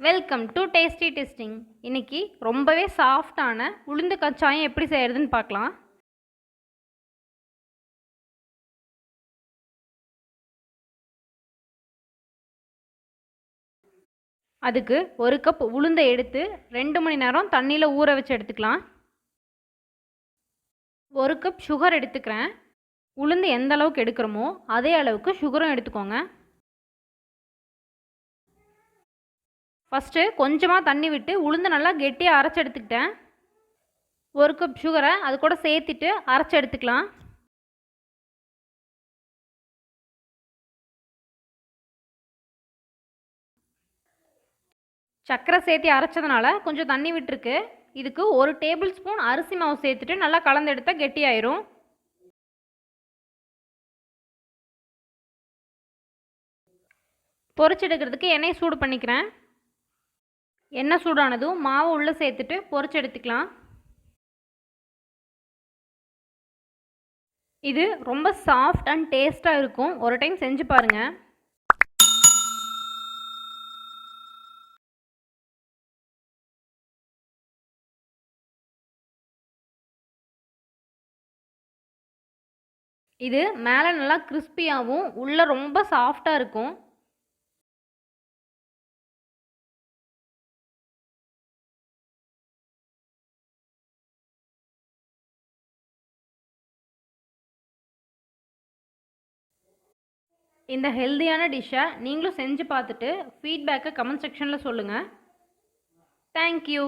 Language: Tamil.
Welcome to tasty testing. இன்னைக்கு ரொம்பவே சாஃப்டான உளுந்து கச்சாயம் எப்படி செய்யறதுன்னு பார்க்கலாம். அதுக்கு ஒரு கப் உளுந்தை எடுத்து 2 மணி நேரம் தண்ணியில் ஊற வச்சு எடுத்துக்கலாம். ஒரு கப் சுகர் எடுத்துக்கிறேன். உளுந்து எந்த அளவுக்கு எடுக்கிறோமோ அதே அளவுக்கு சுகரும் எடுத்துக்கோங்க. ஃபஸ்ட்டு கொஞ்சமாக தண்ணி விட்டு உளுந்து நல்லா கெட்டியாக அரைச்சி எடுத்துக்கிட்டேன். ஒரு கப் சுகரை அது கூட சேர்த்துட்டு அரைச்சி எடுத்துக்கலாம். சர்க்கரை சேர்த்து அரைச்சதுனால கொஞ்சம் தண்ணி விட்டுருக்கு. இதுக்கு 1 டேபிள் ஸ்பூன் அரிசி மாவு சேர்த்துட்டு நல்லா கலந்து எடுத்தால் கெட்டியாயிரும். பொரிச்சு எடுக்கிறதுக்கு எண்ணெய் சூடு பண்ணிக்கிறேன். எண்ணெய் சூடானதும் மாவு உள்ளே சேர்த்துட்டு பொரிச்சு எடுத்துக்கலாம். இது ரொம்ப சாஃப்ட் அண்ட் டேஸ்ட்டாக இருக்கும். ஒரு டைம் செஞ்சு பாருங்கள். இது மேலே நல்லா கிறிஸ்பியாகவும் உள்ளே ரொம்ப சாஃப்டாக இருக்கும். இந்த ஹெல்தியான டிஷ்ஷை நீங்களும் செஞ்சு பார்த்துட்டு ஃபீட்பேக்கை கமெண்ட் செக்ஷனில் சொல்லுங்கள். தேங்க்யூ.